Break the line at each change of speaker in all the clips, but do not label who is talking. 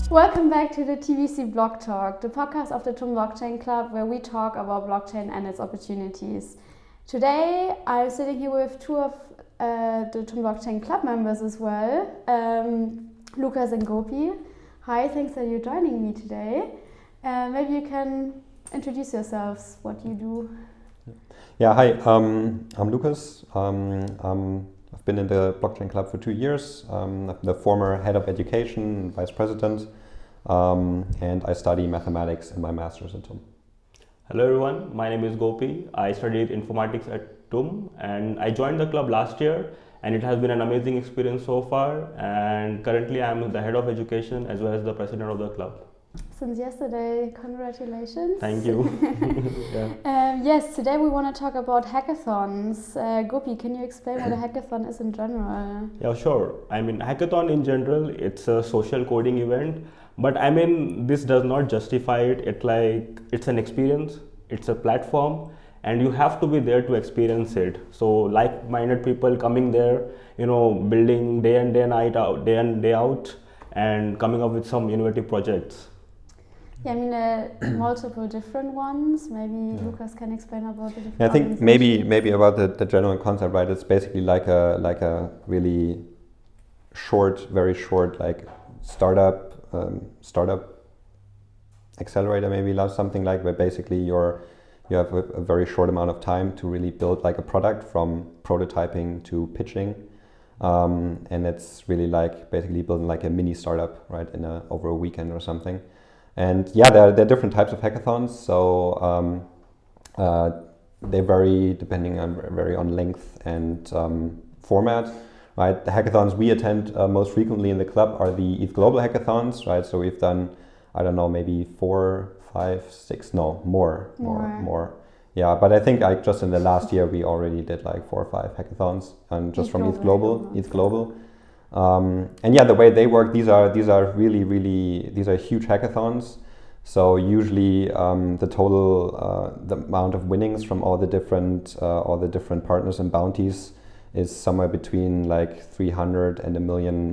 Welcome back to the TBC Blocktalk, the podcast of the TUM Blockchain Club, where we talk about blockchain and its opportunities. Today, I'm sitting here with two of the TUM Blockchain Club members as well, Lucas and Gopi. Hi, thanks that you're joining me today. Maybe you can introduce yourselves, what you do.
Yeah, hi, I'm Lucas. I've been in the Blockchain Club for 2 years. I'm the former head of education, vice president, and I study mathematics in my master's at TUM.
Hello everyone, my name is Gopi. I studied informatics at TUM and I joined the club last year, and it has been an amazing experience so far, and currently I'm the head of education as well as the president of the club.
Since yesterday, congratulations.
Thank you.
Yes, today we want to talk about hackathons. Gopi, can you explain what a hackathon is in general?
Yeah, sure. I mean, hackathon in general, it's a social coding event, but I mean, this does not justify it. It's an experience, it's a platform, and you have to be there to experience it. So like-minded people coming there, building day in, day out, and coming up with some innovative projects.
Yeah, I mean, multiple different ones. Maybe Lucas can explain about the different.
I think maybe about the general concept, right? It's basically like a really very short, like startup accelerator, maybe something like, where basically you have a very short amount of time to really build like a product from prototyping to pitching. And it's really like basically building like a mini startup, right, over a weekend or something. And yeah, there are different types of hackathons. So they vary depending on length and format, right? The hackathons we attend most frequently in the club are the ETHGlobal hackathons, right? So we've done, I don't know, maybe 4, 5, 6, no, more. Yeah, but I think just in the last year we already did like 4 or 5 hackathons, and just from ETHGlobal. And yeah, the way they work, these are huge hackathons. So usually the total the amount of winnings from all the different partners and bounties is somewhere between like $300 and $1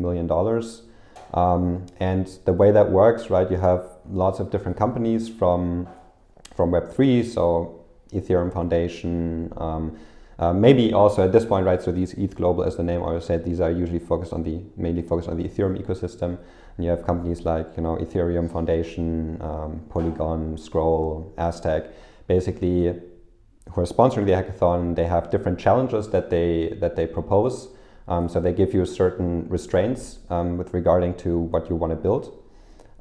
million. And the way that works, right, you have lots of different companies from Web3, so Ethereum Foundation, maybe also at this point, right, so these ETHGlobal, as the name always said, these are usually mainly focused on the Ethereum ecosystem. And you have companies like, Ethereum Foundation, Polygon, Scroll, Aztec, basically who are sponsoring the hackathon. They have different challenges that they propose. So they give you certain restraints with regarding to what you want to build.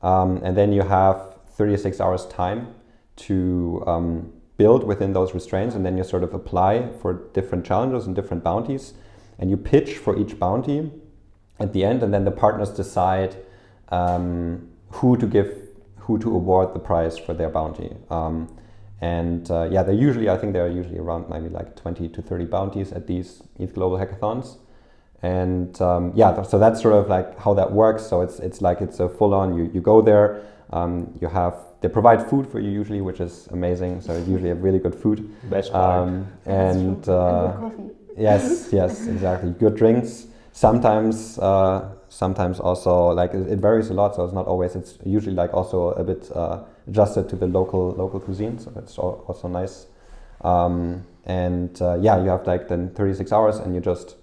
And then you have 36 hours time to build within those restraints, and then you sort of apply for different challenges and different bounties, and you pitch for each bounty at the end, and then the partners decide who to award the prize for their bounty. They're usually around maybe like 20 to 30 bounties at these ETHGlobal hackathons. And so that's sort of like how that works. So it's a full-on, you go there, they provide food for you usually, which is amazing. So you usually have really good food.
Best part.
And good coffee.
Yes, exactly. Good drinks. Sometimes also, like, it varies a lot. So it's not always. It's usually like also a bit adjusted to the local cuisine. So that's also nice. You have like then 36 hours, and you just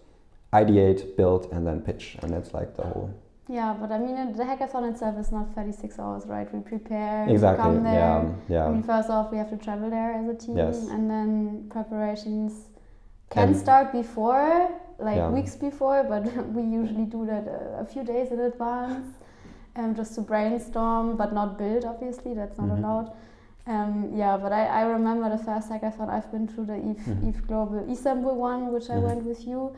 ideate, build, and then pitch, and that's like the whole.
Yeah, but I mean, the hackathon itself is not 36 hours, right? We prepare
to
come there.
Yeah.
I mean, first off, we have to travel there as a team,
yes.
And then preparations can start before, weeks before, but we usually do that a few days in advance, just to brainstorm, but not build, obviously, that's not allowed. But I remember the first hackathon I've been to, the ETHGlobal Istanbul one, which I went with you.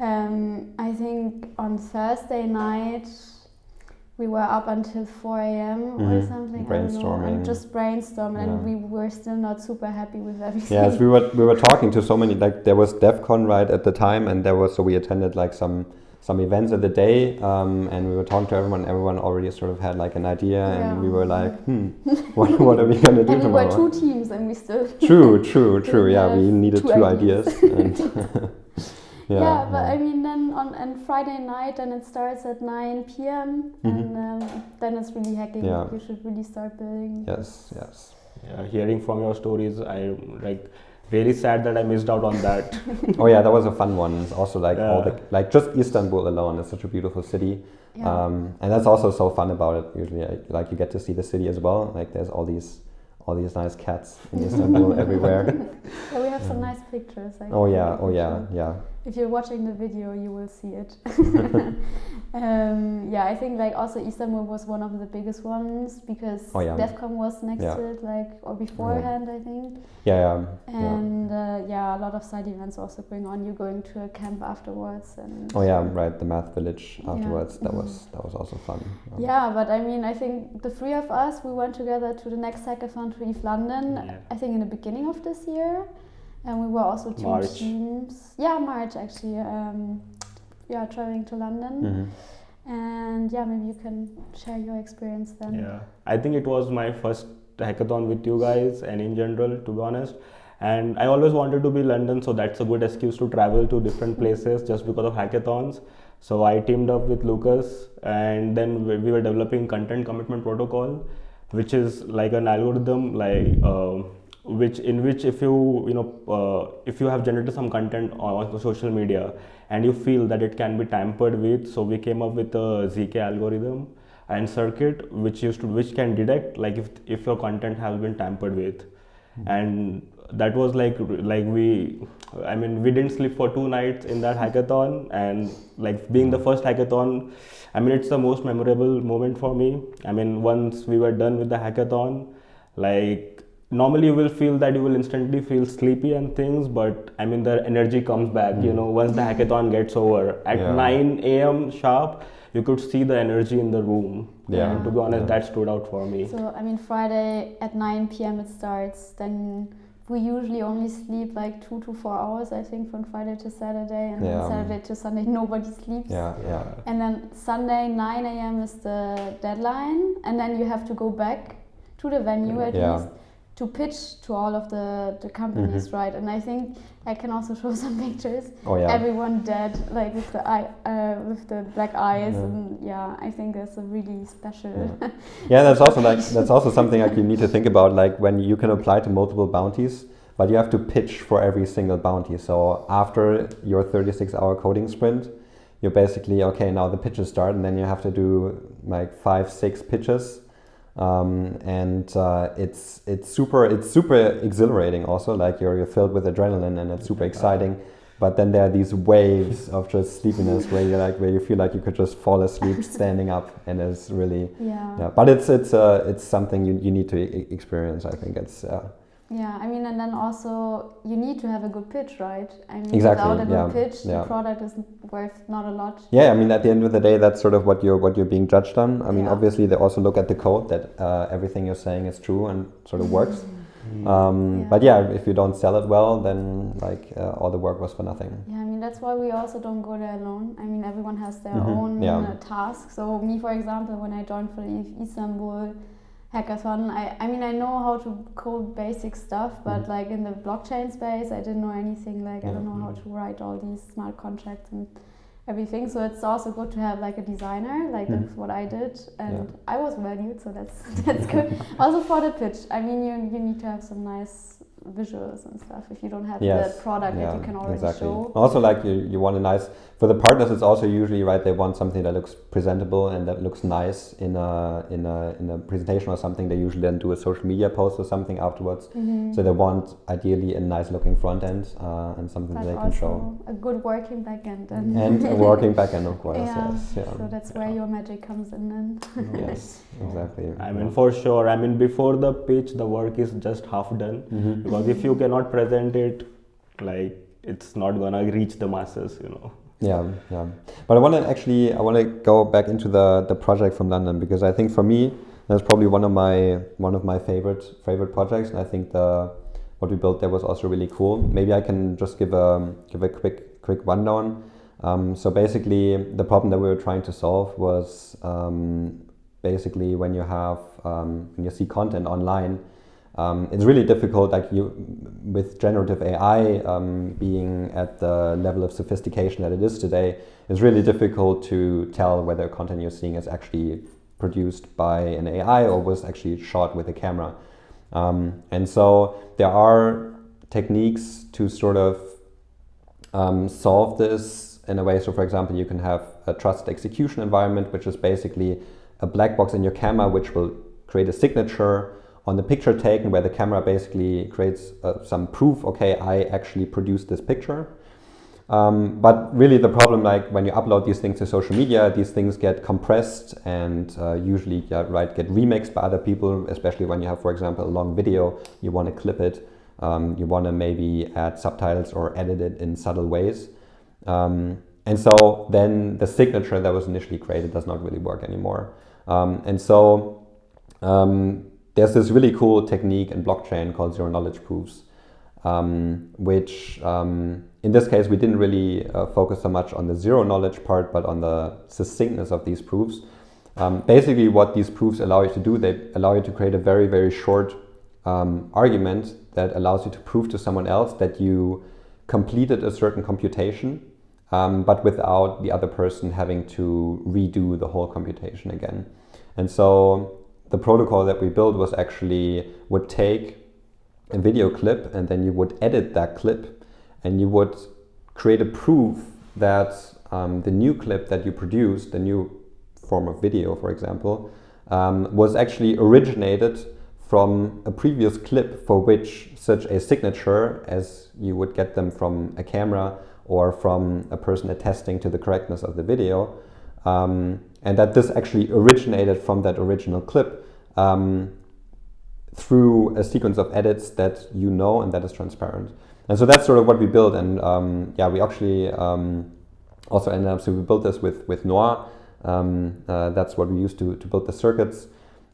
I think on Thursday night we were up until 4 a.m. or something.
Brainstorming.
And just brainstorming, and we were still not super happy with everything.
Yes, we were talking to so many, like there was DevCon right at the time, and we attended like some events of the day, and we were talking to everyone. Everyone already sort of had like an idea, and we were like, what are we gonna do
and
tomorrow?
We were 2 teams, and we still
True. Yeah, we needed 2 ideas. And
Yeah, but I mean, then on Friday night, then it starts at 9 p.m. and then it's really hacking.
Yeah.
You should really start building.
Yes.
Yeah, hearing from your stories, I really sad that I missed out on that.
Oh yeah, that was a fun one. It's also all the just Istanbul alone is such a beautiful city, and that's also so fun about it. Usually, you get to see the city as well. Like there's all these nice cats in Istanbul everywhere.
Yeah, we have some nice pictures.
Oh yeah.
If you're watching the video, you will see it. I think also Istanbul was one of the biggest ones because DevCon was next to it, or beforehand, I think. And a lot of side events also going on. You're going to a camp afterwards, and
the Math Village afterwards. That was also fun.
But I mean, I think the three of us, we went together to the next hackathon to Eve London. I think in the beginning of this year. And we were also two teams. Yeah, March actually. Traveling to London. And maybe you can share your experience then.
Yeah, I think it was my first hackathon with you guys and in general, to be honest. And I always wanted to be London, so that's a good excuse to travel to different places just because of hackathons. So I teamed up with Lucas, and then we were developing content commitment protocol, which is like an algorithm which if you have generated some content on social media and you feel that it can be tampered with, so we came up with a ZK algorithm and circuit which can detect if your content has been tampered with. And that was we didn't sleep for 2 nights in that hackathon, and being the first hackathon, it's the most memorable moment for me. Once we were done with the hackathon, normally you will feel that you will instantly feel sleepy and things, but the energy comes back, once the hackathon gets over. At 9 a.m. sharp, you could see the energy in the room. And to be honest, that stood out for me.
So, Friday at 9 p.m. it starts, then we usually only sleep 2 to 4 hours, I think, from Friday to Saturday, and then Saturday to Sunday nobody sleeps. And then Sunday 9 a.m. is the deadline, and then you have to go back to the venue at least to pitch to all of the companies, right? And I think I can also show some pictures. Everyone dead, with the black eyes, and I think that's a really special.
That's also something you need to think about, when you can apply to multiple bounties, but you have to pitch for every single bounty. So after your 36-hour coding sprint, you're basically now the pitches start, and then you have to do 5-6 pitches. It's super exhilarating also, you're filled with adrenaline and it's super exciting, but then there are these waves of just sleepiness where you feel like you could just fall asleep standing up, and it's really but it's something you need to experience. I think it's
and then also you need to have a good pitch, right?
Exactly.
Without a good pitch, the product is worth not a lot.
At the end of the day, that's sort of what you're being judged on. Obviously they also look at the code, that everything you're saying is true and sort of works. But if you don't sell it well, then all the work was for nothing.
That's why we also don't go there alone. Everyone has their own task. So me, for example, when I joined for the Istanbul hackathon, I know how to code basic stuff, but in the blockchain space, I didn't know anything. I don't know how to write all these smart contracts and everything. So it's also good to have a designer, that's what I did, and I was valued, so that's good. Also for the pitch, you need to have some nice visuals and stuff if you don't have the product that you can already show.
Also, you want a nice, for the partners, it's also usually they want something that looks presentable and that looks nice in a presentation or something. They usually then do a social media post or something afterwards. So they want ideally a nice looking front end and something that they can show.
A good working back end.
And a working back end, of course. Yes.
So that's where your magic comes in then.
Yes, exactly.
For sure. Before the pitch, the work is just half done. Because if you cannot present it, it's not gonna reach the masses,
But I want to go back into the project from London, because I think for me that's probably one of my favorite projects, and I think what we built there was also really cool. Maybe I can just give a quick rundown. So basically, the problem that we were trying to solve was basically when you see content online. It's really difficult, like with generative AI being at the level of sophistication that it is today, it's really difficult to tell whether content you're seeing is actually produced by an AI or was actually shot with a camera. And so there are techniques to sort of solve this in a way. So for example, you can have a trusted execution environment, which is basically a black box in your camera, which will create a signature on the picture taken, where the camera basically creates some proof, okay, I actually produced this picture. But really the problem, like when you upload these things to social media, these things get compressed and usually get remixed by other people, especially when you have, for example, a long video, you want to clip it, you want to maybe add subtitles or edit it in subtle ways. And so then the signature that was initially created does not really work anymore. And so there's this really cool technique in blockchain called zero knowledge proofs, which in this case we didn't really focus so much on the zero knowledge part, but on the succinctness of these proofs. Basically what these proofs allow you to do, they allow you to create a very, very short argument that allows you to prove to someone else that you completed a certain computation, but without the other person having to redo the whole computation again. And so the protocol that we built was actually would take a video clip and then you would edit that clip and you would create a proof that the new clip that you produced, the new form of video, for example, was actually originated from a previous clip for which such a signature, as you would get them from a camera or from a person attesting to the correctness of the video, and that this actually originated from that original clip through a sequence of edits that you know and that is transparent. And so that's sort of what we built. And we actually also ended up, so we built this with Noir. That's what we used to build the circuits.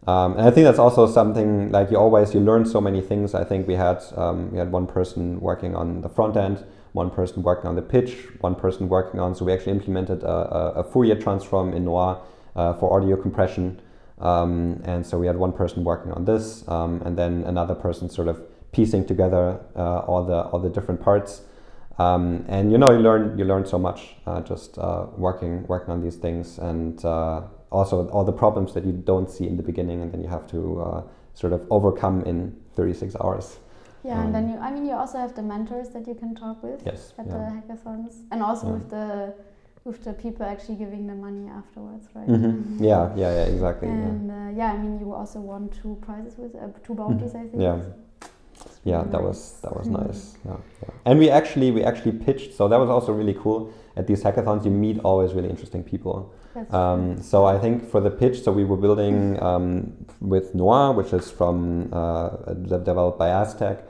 And I think that's also something, like you learn so many things. I think we had one person working on the front end, one person working on the pitch, one person working on, so we actually implemented a Fourier transform in Noir for audio compression. And so we had one person working on this, and then another person sort of piecing together all the different parts. And you learn so much just working on these things, and also all the problems that you don't see in the beginning, and then you have to sort of overcome in 36 hours.
Yeah, and then you also have the mentors that you can talk with at the hackathons, and also with the people actually giving the money afterwards, right?
Mm-hmm. Yeah, exactly.
And you also won 2 prizes with 2 bounties, I think.
Yeah, that was nice. Yeah. And we actually pitched, so that was also really cool. At these hackathons, you meet always really interesting people. So I think for the pitch, so we were building with Noir, which is from developed by Aztec,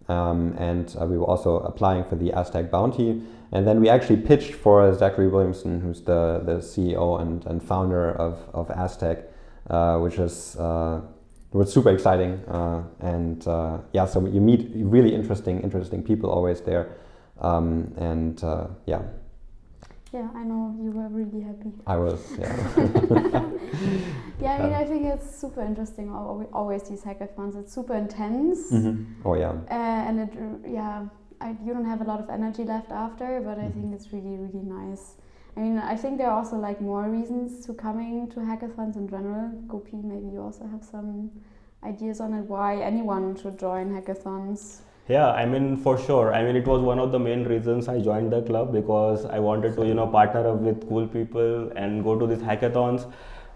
and we were also applying for the Aztec bounty. And then we actually pitched for Zachary Williamson, who's the CEO and founder of Aztec, which was super exciting. So you meet really interesting people always there.
Yeah, I know you were really happy.
I was, yeah.
I think it's super interesting. Always these hackathons. It's super intense.
Mm-hmm. Oh yeah.
And you don't have a lot of energy left after, but I think it's really, really nice. I think there are also like more reasons to coming to hackathons in general. Gopi, maybe you also have some ideas on it. Why anyone should join hackathons?
Yeah, for sure. It was one of the main reasons I joined the club, because I wanted to, partner up with cool people and go to these hackathons.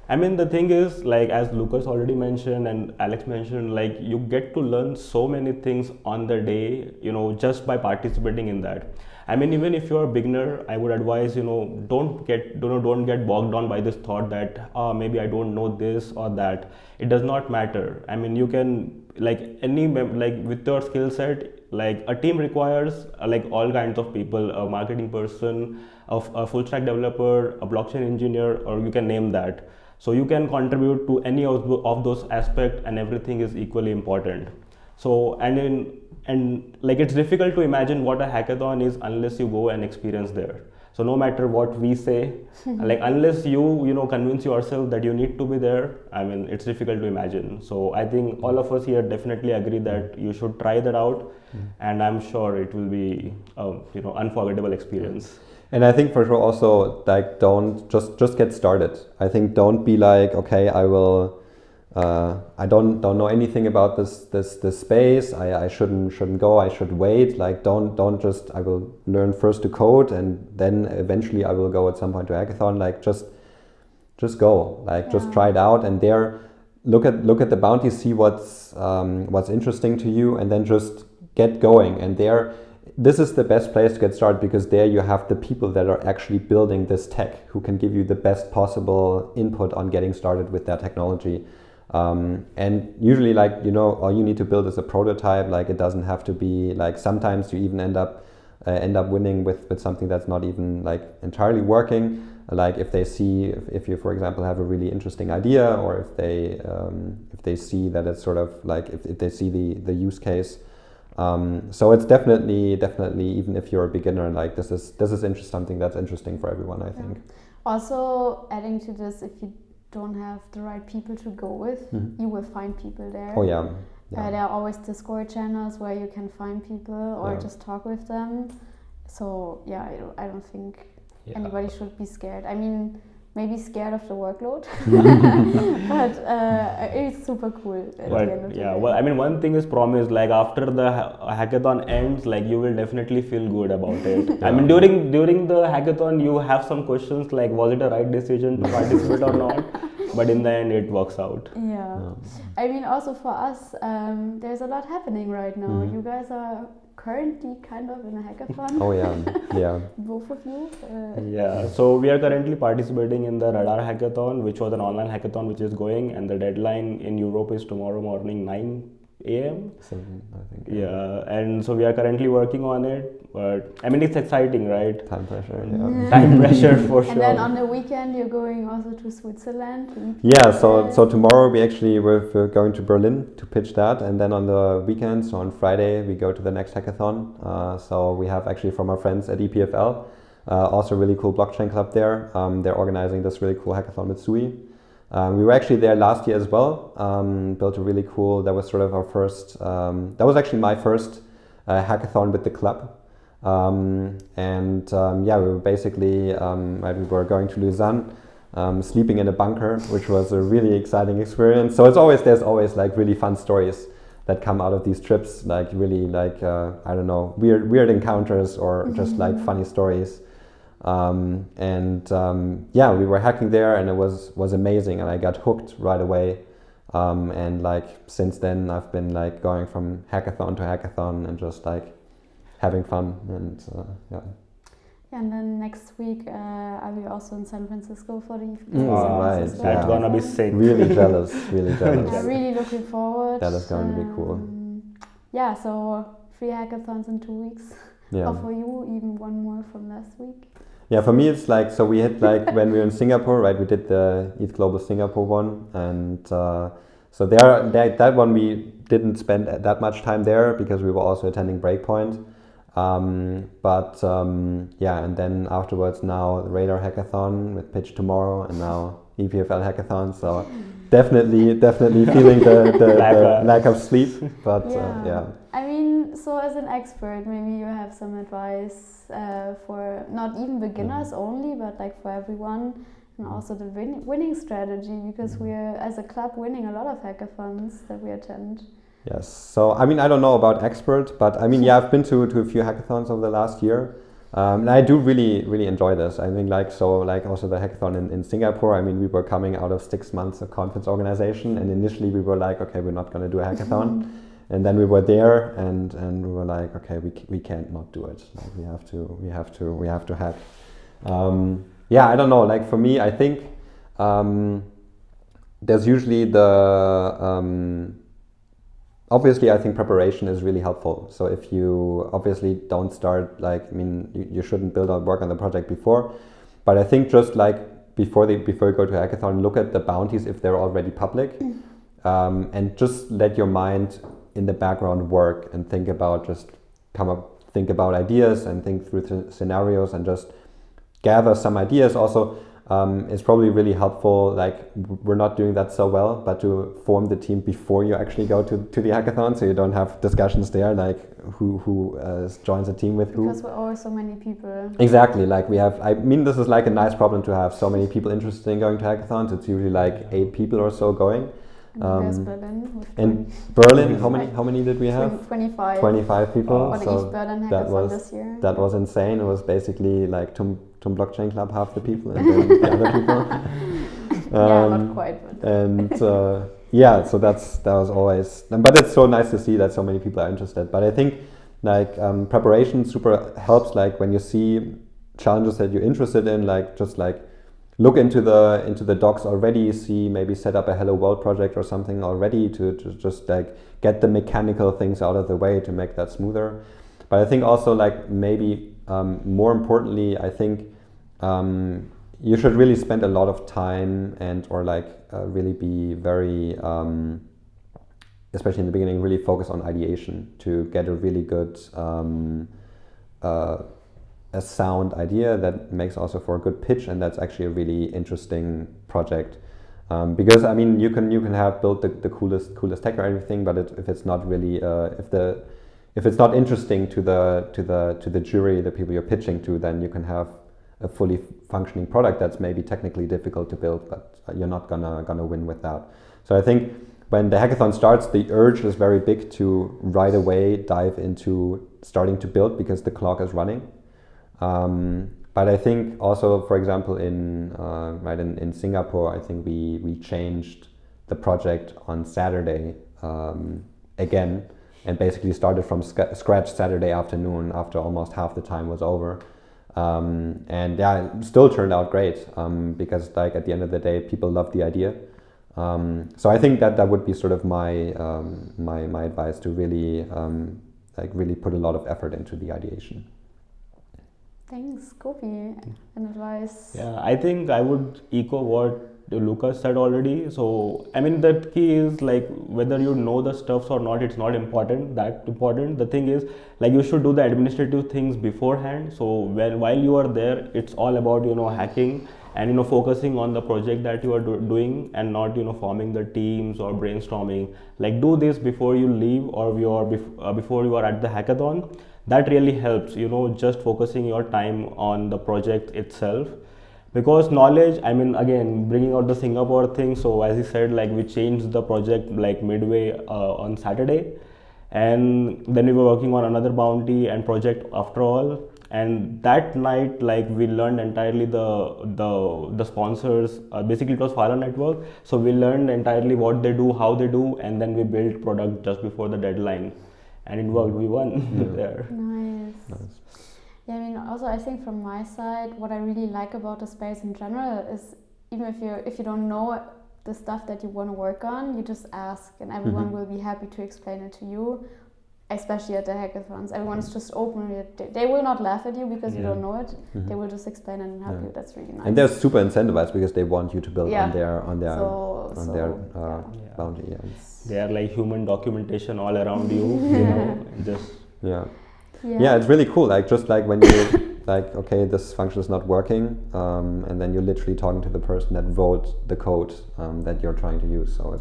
The thing is, like, as Lucas already mentioned and Alex mentioned, like, you get to learn so many things on the day, just by participating in that. Even if you're a beginner, I would advise, don't get bogged down by this thought that, maybe I don't know this or that. It does not matter. You can, with your skill set, like, a team requires all kinds of people, a marketing person, a full stack developer, a blockchain engineer, or you can name that. So you can contribute to any of those aspects, and everything is equally important. So, it's difficult to imagine what a hackathon is unless you go and experience there. So no matter what we say, like unless you convince yourself that you need to be there, I mean, it's difficult to imagine. So I think all of us here definitely agree that you should try that out, and I'm sure it will be unforgettable experience.
And I think for sure also, like, don't just get started. I think don't be like, okay, I will. I don't know anything about this space. I shouldn't go. I should wait. Like don't just. I will learn first to code and then eventually I will go at some point to hackathon. Like just go. Like just try it out and there look at the bounty, see what's interesting to you, and then just get going. And there, this is the best place to get started because there you have the people that are actually building this tech who can give you the best possible input on getting started with that technology. And usually, like, all you need to build is a prototype. Like, it doesn't have to be like, sometimes you even end up winning with something that's not even like entirely working. Like if you, for example, have a really interesting idea, or if they see that it's sort of like, if they see the use case. So it's definitely, even if you're a beginner, like this is something that's interesting for everyone, I think.
Also, adding to this, if you don't have the right people to go with, you will find people there.
Oh yeah.
There are always Discord channels where you can find people or just talk with them. So yeah, I don't think anybody should be scared. I mean, maybe scared of the workload, but it's super cool at the end of the day.
Well, I mean, one thing is promised, like after the hackathon ends, like you will definitely feel good about it. I mean, during the hackathon, you have some questions like, was it a right decision to participate or not? But in the end, it works out.
Yeah. I mean, also for us, there's a lot happening right now. You guys are currently kind of in a hackathon.
Oh yeah.
Both of you.
Yeah, so we are currently participating in the Radar Hackathon, which was an online hackathon which is going, and the deadline in Europe is tomorrow morning 9 a.m.
7, I think.
Yeah, and so we are currently working on it, but I mean, it's exciting, right?
Time pressure, yeah.
Time pressure for sure.
And then on the weekend you're going also to Switzerland.
Yeah, so tomorrow we're going to Berlin to pitch that, and then on the weekend, so on Friday, we go to the next hackathon. So we have actually from our friends at EPFL, also a really cool blockchain club there. They're organizing this really cool hackathon with Sui. We were actually there last year as well, built a really cool, that was sort of our first, that was actually my first hackathon with the club. We were basically, we were going to Lausanne, sleeping in a bunker, which was a really exciting experience. So there's always like really fun stories that come out of these trips, like really like, I don't know, weird encounters or just like funny stories. We were hacking there and it was amazing and I got hooked right away. And like since then I've been like going from hackathon to hackathon and just like having fun and
and then next week I'll be also in San Francisco for the
right.
That's gonna be sick.
Really jealous.
I'm really looking forward.
That is going to be cool.
Yeah, so 3 hackathons in 2 weeks.
Yeah.
Or for you, even one more from last week.
Yeah, for me it's like, so we had like when we were in Singapore, right, we did the ETHGlobal Singapore one, and so that one we didn't spend that much time there because we were also attending Breakpoint. And then afterwards now the Radar Hackathon with pitch tomorrow and now EPFL Hackathon, so definitely feeling the lack of sleep, but
I mean, so as an expert, maybe you have some advice for not even beginners only, but like for everyone, and also the winning strategy, because we're as a club winning a lot of hackathons that we attend.
Yes, so I mean, I don't know about expert, but I mean, I've been to a few hackathons over the last year. And I do really enjoy this. I think also the hackathon in Singapore, I mean, we were coming out of 6 months of conference organization, and initially we were like, okay, we're not going to do a hackathon. And then we were there and we were like, okay, we can't not do it. Like we have to hack. I don't know, like for me, I think there's usually obviously, I think preparation is really helpful. So if you obviously don't start, like, I mean, you shouldn't build or work on the project before. But I think just like before you go to a hackathon, look at the bounties if they're already public, and just let your mind in the background work and think about ideas and think through scenarios and just gather some ideas. Also, it's probably really helpful, like we're not doing that so well, but to form the team before you actually go to the hackathon, so you don't have discussions there, like who joins a team with who.
Because we're always so many people.
Exactly, like we have, I mean, this is like a nice problem to have so many people interested in going to hackathons. It's usually like 8 people or so going.
There's Berlin.
In Berlin, how many did we have?
25.
25 people.
On
So
each Berlin hackathon this year.
That was insane. It was basically like Tum Blockchain Club, half the people, and then the other people.
Yeah, not quite. But
And yeah, so that was always. But it's so nice to see that so many people are interested. But I think like preparation super helps. Like when you see challenges that you're interested in, like just like look into the docs already, see maybe set up a Hello World project or something already to just like get the mechanical things out of the way to make that smoother. But I think also like maybe more importantly, I think you should really spend a lot of time and or like really be very, especially in the beginning, really focus on ideation to get a really good a sound idea that makes also for a good pitch, and that's actually a really interesting project. Because I mean, you can have built the coolest tech or everything, but if it's not really if it's not interesting to the jury, the people you're pitching to, then you can have a fully functioning product that's maybe technically difficult to build, but you're not gonna win with that. So I think when the hackathon starts, the urge is very big to right away dive into starting to build because the clock is running. But I think also, for example, in Singapore, I think we changed the project on Saturday again, and basically started from scratch Saturday afternoon after almost half the time was over. And yeah, it still turned out great because like at the end of the day, people loved the idea. So I think that would be sort of my my advice, to really really put a lot of effort into the ideation.
Thanks, Gopi. An advice?
Yeah, I think I would echo what Lucas said already. So, I mean, the key is like whether you know the stuffs or not, it's not important, that important. The thing is, like, you should do the administrative things beforehand. So, while you are there, it's all about, hacking and, focusing on the project that you are doing and not, forming the teams or brainstorming. Like, do this before you leave or before you are at the hackathon. That really helps, just focusing your time on the project itself. Because knowledge, I mean, again, bringing out the Singapore thing. So as he said, like we changed the project like midway on Saturday, and then we were working on another bounty and project after all. And that night, like we learned entirely the sponsors. Basically, it was Fala Network. So we learned entirely what they do, how they do, and then we built product just before the deadline, and it worked. We won there.
Nice. Yeah, I mean, also I think from my side, what I really like about the space in general is even if you don't know the stuff that you want to work on, you just ask, and everyone will be happy to explain it to you. Especially at the hackathons, everyone is just open. They will not laugh at you because you don't know it. They will just explain it and help you. That's really nice.
And they're super incentivized because they want you to build on their bounty. Yeah.
They are like human documentation all around you. Just
Yeah, it's really cool. Like just like when you like, okay, this function is not working, and then you're literally talking to the person that wrote the code that you're trying to use. So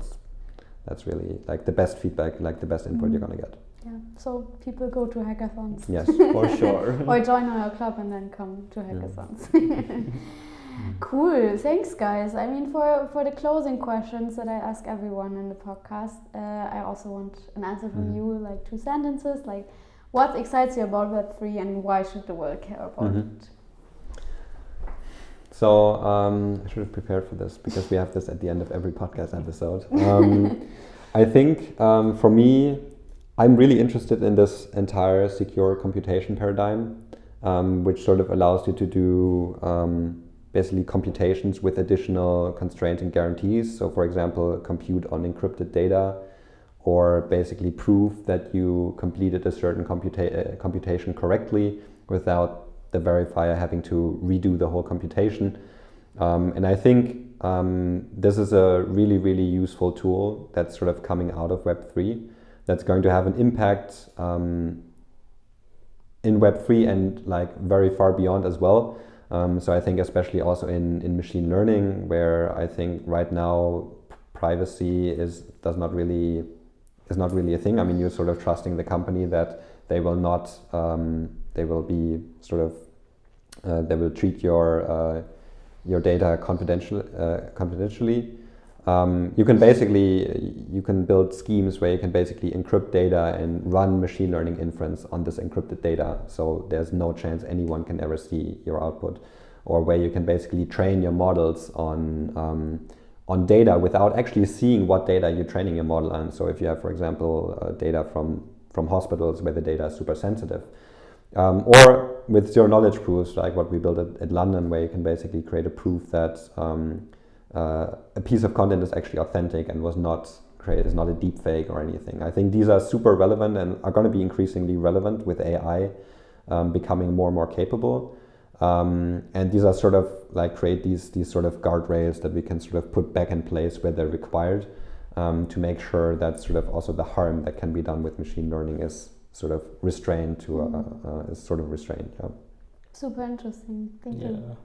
that's really like the best feedback, like the best input you're gonna get.
Yeah. So people go to hackathons.
Yes,
for sure.
Or join our club and then come to hackathons. Cool. Thanks, guys. I mean, for the closing questions that I ask everyone in the podcast, I also want an answer from you, like 2 sentences, like. What excites you about Web3 and why should the world care about it?
So I should have prepared for this because we have this at the end of every podcast episode. I think for me, I'm really interested in this entire secure computation paradigm, which sort of allows you to do basically computations with additional constraints and guarantees. So for example, compute on encrypted data, or basically prove that you completed a certain computation correctly without the verifier having to redo the whole computation. And I think this is a really, really useful tool that's sort of coming out of Web3 that's going to have an impact in Web3 and like very far beyond as well. So I think especially also in machine learning, where I think right now privacy is not really a thing. I mean, you're sort of trusting the company that they will not, they will be sort of, they will treat your data confidentially. You can build schemes where you can basically encrypt data and run machine learning inference on this encrypted data. So there's no chance anyone can ever see your output, or where you can basically train your models on data without actually seeing what data you're training your model on. So if you have, for example, data from hospitals where the data is super sensitive, or with zero knowledge proofs, like what we built at London, where you can basically create a proof that a piece of content is actually authentic and was not created, is not a deep fake or anything. I think these are super relevant and are going to be increasingly relevant with AI becoming more and more capable. And these are sort of like create these sort of guardrails that we can sort of put back in place where they're required, to make sure that sort of also the harm that can be done with machine learning is sort of restrained Yeah.
Super interesting. Thank you.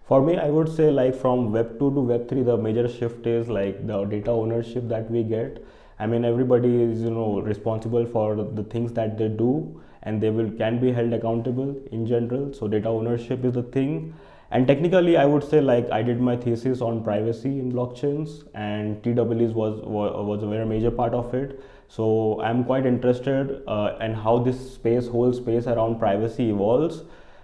For me, I would say like from Web 2 to Web 3, the major shift is like the data ownership that we get. I mean, everybody is, responsible for the things that they do, and they can be held accountable in general. So data ownership is the thing. And technically, I would say like I did my thesis on privacy in blockchains, and TWs was a very major part of it. So I'm quite interested in how this whole space around privacy evolves.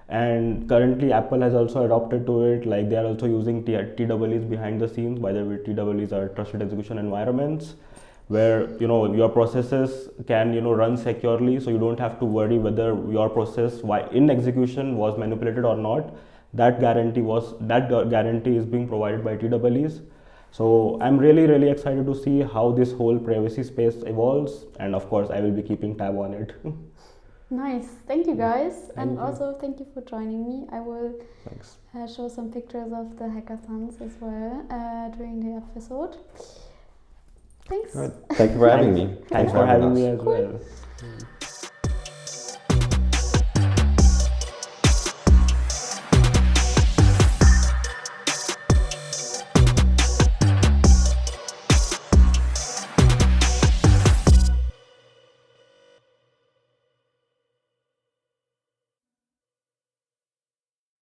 And currently Apple has also adopted to it, like they are also using TWs behind the scenes. By the way, TWs are trusted execution environments, where your processes can run securely, so you don't have to worry whether your process in execution was manipulated or not. That guarantee is being provided by TWs. So I'm really excited to see how this whole privacy space evolves, and of course I will be keeping tab on it.
Nice, thank you guys, and also thank you for joining me. I will show some pictures of the hackathons as well during the episode. Thanks.
Thank you for having me.
Thanks for having me as well.